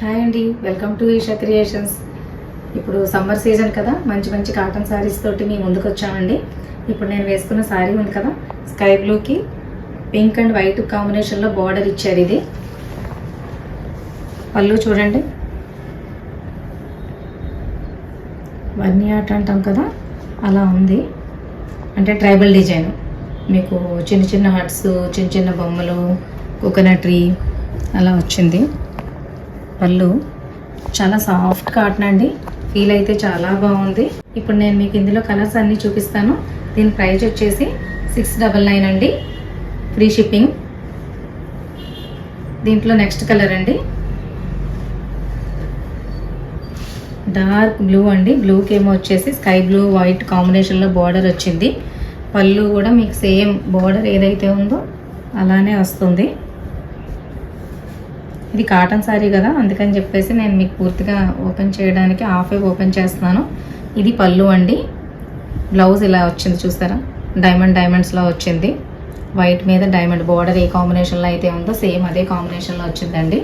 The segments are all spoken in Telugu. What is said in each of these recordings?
హాయ్ అండి, వెల్కమ్ టు ఈషా క్రియేషన్స్. ఇప్పుడు సమ్మర్ సీజన్ కదా, మంచి మంచి కాటన్ శారీస్ తోటి మీ ముందుకు వచ్చామండి. ఇప్పుడు నేను వేసుకున్న శారీ ఉంది కదా, స్కై బ్లూకి పింక్ అండ్ వైట్ కాంబినేషన్లో బార్డర్ ఇచ్చారు. ఇది పళ్ళు చూడండి, వన్నీ ఆట అంటాం కదా అలా ఉంది. అంటే ట్రైబల్ డిజైన్, మీకు చిన్న చిన్న హట్స్, చిన్న చిన్న బొమ్మలు, కోకోనట్ ట్రీ అలా వచ్చింది. పళ్ళు చాలా సాఫ్ట్ కాటన్ అండి, ఫీల్ అయితే చాలా బాగుంది. ఇప్పుడు నేను మీకు ఇందులో కలర్స్ అన్నీ చూపిస్తాను. దీని ప్రైస్ వచ్చేసి 699 అండి, ఫ్రీ షిప్పింగ్. దీంట్లో నెక్స్ట్ కలర్ అండి డార్క్ బ్లూ అండి. బ్లూకి ఏమో వచ్చేసి స్కై బ్లూ వైట్ కాంబినేషన్లో బార్డర్ వచ్చింది. పళ్ళు కూడా మీకు సేమ్ బార్డర్ ఏదైతే ఉందో అలానే వస్తుంది. ఇది కాటన్ శారీ కదా, అందుకని చెప్పేసి నేను మీకు పూర్తిగా ఓపెన్ చేయడానికి హాఫే ఓపెన్ చేస్తున్నాను. ఇది పళ్ళు అండి. బ్లౌజ్ ఇలా వచ్చింది చూసారా, డైమండ్స్లో వచ్చింది. వైట్ మీద డైమండ్ బార్డర్ ఏ కాంబినేషన్లో అయితే ఉందో సేమ్ అదే కాంబినేషన్లో వచ్చిందండి.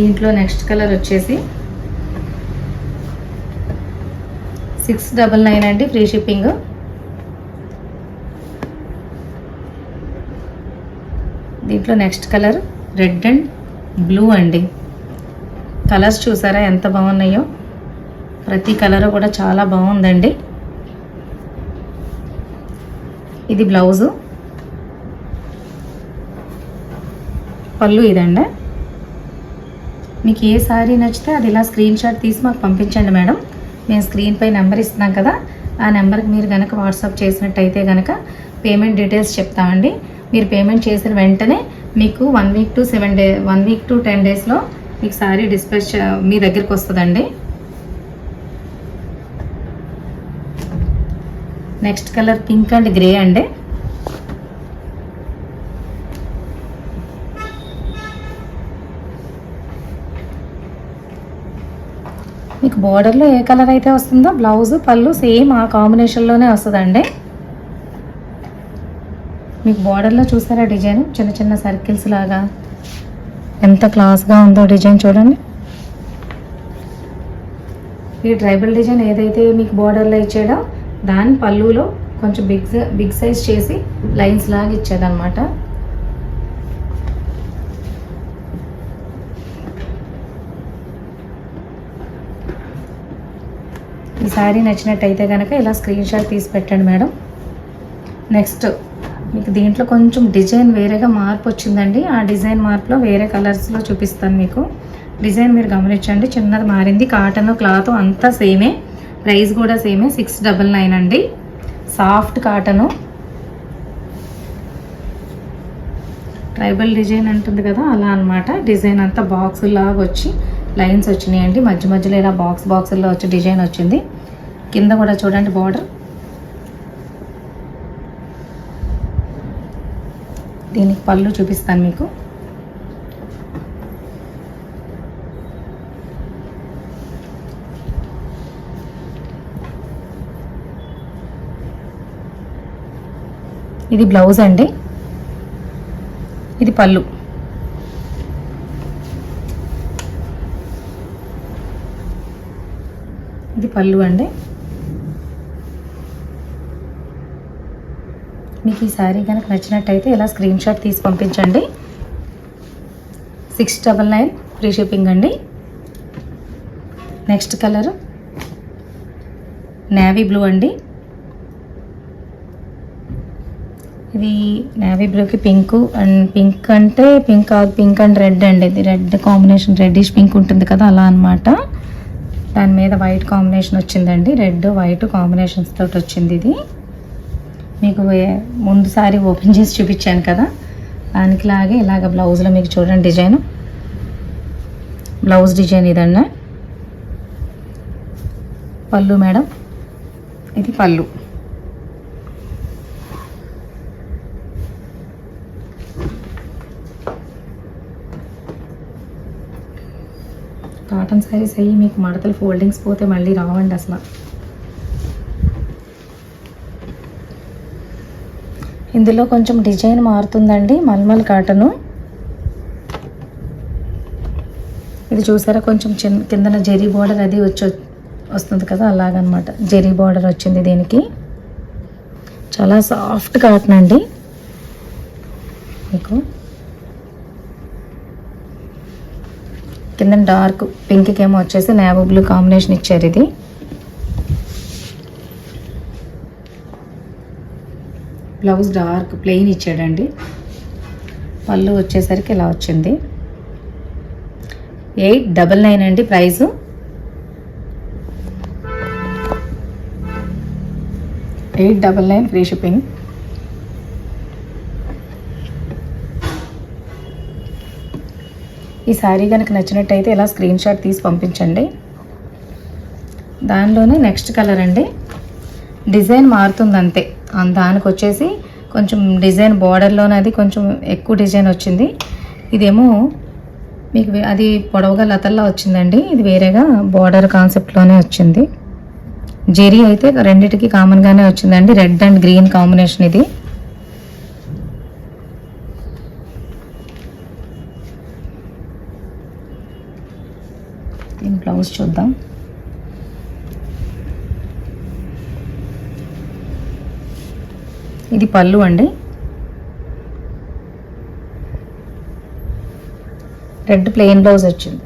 దీంట్లో నెక్స్ట్ కలర్ వచ్చేసి 699 అండి, ఫ్రీ షిప్పింగ్. దీంట్లో next colour red and blue అండి. కలర్స్ చూసారా ఎంత బాగున్నాయో, ప్రతి కలర్ కూడా చాలా బాగుందండి. ఇది బ్లౌజు, పళ్ళు ఇదండి. మీకు ఏ శారీ నచ్చితే అది ఇలా స్క్రీన్ షాట్ తీసి మాకు పంపించండి మేడం. మేము స్క్రీన్ పై నెంబర్ ఇస్తున్నాం కదా, ఆ నెంబర్కి మీరు కనుక వాట్సాప్ చేసినట్టయితే కనుక పేమెంట్ డీటెయిల్స్ చెప్తామండి. మీరు పేమెంట్ చేసిన వెంటనే మీకు 1 వీక్ టు 10 డేస్లో మీకు శారీ డిస్పాచ్ మీ దగ్గరికి వస్తుందండి. Next colour pink and grey అండి. మీకు బార్డర్లో ఏ కలర్ అయితే వస్తుందో బ్లౌజ్ పళ్ళు సేమ్ ఆ కాంబినేషన్లోనే వస్తుందండి. మీకు బార్డర్లో చూసారా డిజైన్, చిన్న చిన్న సర్కిల్స్ లాగా ఎంత క్లాస్గా ఉందో డిజైన్ చూడండి. ఈ ట్రైబల్ డిజైన్ ఏదైతే మీకు బార్డర్లో ఇచ్చాడో దాని పళ్ళులో కొంచెం బిగ్ సైజ్ చేసి లైన్స్ లాగా ఇచ్చాడనమాట. ఈ శారీ నచ్చినట్టయితే కనుక ఇలా స్క్రీన్ షాట్ తీసి పెట్టండి మేడం. నెక్స్ట్ మీకు దీంట్లో కొంచెం డిజైన్ వేరేగా మార్పు వచ్చిందండి. ఆ డిజైన్ మార్పులో వేరే కలర్స్లో చూపిస్తాను మీకు. డిజైన్ మీరు గమనించండి, చిన్నది మారింది. కాటన్ క్లాత్ అంతా సేమే, ప్రైస్ కూడా సేమే, 699 అండి. సాఫ్ట్ కాటను, ట్రైబల్ డిజైన్ అంటుంది కదా అలా అనమాట. డిజైన్ అంతా బాక్స్ లాగా వచ్చి లైన్స్ వచ్చినాయండి. మధ్యలో ఇలా బాక్సుల్లో వచ్చి డిజైన్ వచ్చింది. కింద కూడా చూడండి బార్డర్. దీనికి పళ్ళు చూపిస్తాను మీకు. ఇది బ్లౌజ్ అండి, ఇది పళ్ళు. ఇది పళ్ళు అండి. మీకు ఈ శారీ కనుక నచ్చినట్టయితే ఇలా స్క్రీన్ షాట్ తీసి పంపించండి. 699 ఫ్రీ షిప్పింగ్ అండి. నెక్స్ట్ కలర్ నేవీ బ్లూ అండి. ఇది నేవీ బ్లూకి పింక్ అంటే పింక్ అండ్ రెడ్ అండి. ఇది రెడ్ కాంబినేషన్, రెడ్డిష్ పింక్ ఉంటుంది కదా అలా అనమాట. దాని మీద వైట్ కాంబినేషన్ వచ్చిందండి, రెడ్ వైట్ కాంబినేషన్స్ తోటి వచ్చింది. ఇది మీకు ముందు సారి ఓపెన్ చేసి చూపించాను కదా, దానికిలాగే ఇలాగ బ్లౌజ్లో మీకు చూడండి డిజైన్, బ్లౌజ్ డిజైన్ ఇదన్నా. పళ్ళు మేడం, ఇది పళ్ళు. కాటన్ శారీస్ అయ్యి మీకు మడతలు ఫోల్డింగ్స్ పోతే మళ్ళీ రావండి అసలు. ఇందులో కొంచెం డిజైన్ మారుతుందండి. మల్మల్ కాటను. ఇది చూసారా, కొంచెం కిందన జెరీ బార్డర్ అది వస్తుంది కదా, అలాగనమాట. జెరీ బార్డర్ వచ్చింది దీనికి. చాలా సాఫ్ట్ కాటన్ అండి. మీకు కింద డార్క్ పింక్కి ఏమో వచ్చేసి నేవీ బ్లూ కాంబినేషన్ ఇచ్చారు. ఇది బ్లౌజ్ డార్క్ ప్లెయిన్ ఇచ్చాడండి. పళ్ళు వచ్చేసరికి ఇలా వచ్చింది. 899 అండి ప్రైజు. $899 free shipping. ఈ శారీ కనుక నచ్చినట్టయితే ఇలా స్క్రీన్ షాట్ తీసి పంపించండి. దానిలోనే నెక్స్ట్ కలర్ అండి. డిజైన్ మారుతుంది అంతే. దానికి వచ్చేసి కొంచెం డిజైన్ బార్డర్లోనే అది కొంచెం ఎక్కువ డిజైన్ వచ్చింది. ఇదేమో మీకు అది పొడవుగా లతల్లా వచ్చిందండి. ఇది వేరేగా బార్డర్ కాన్సెప్ట్లోనే వచ్చింది. జెరీ అయితే రెండిటికి కామన్గానే వచ్చిందండి. రెడ్ అండ్ గ్రీన్ కాంబినేషన్ ఇది. దీని బ్లౌజ్ చూద్దాం. ఇది పళ్ళు అండి. రెడ్ ప్లెయిన్ బ్లౌజ్ వచ్చింది.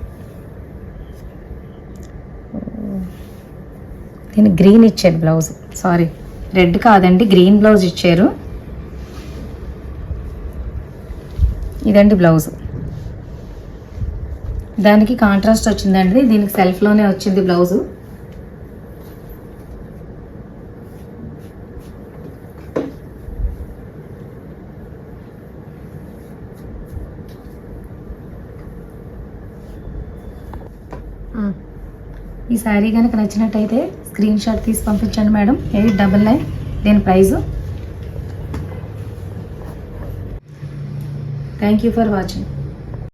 దీని గ్రీన్ ఇచ్చారు బ్లౌజ్. సారీ, రెడ్ కాదండి, గ్రీన్ బ్లౌజ్ ఇచ్చారు. ఇదండి బ్లౌజ్. దానికి కాంట్రాస్ట్ వచ్చిందండి. దీనికి సెల్ఫ్లోనే వచ్చింది బ్లౌజు. ఈ శారీ కనుక నచ్చినట్టయితే స్క్రీన్ షాట్ తీసి పంపించండి మేడం. 899 దీని price. Thank you for watching.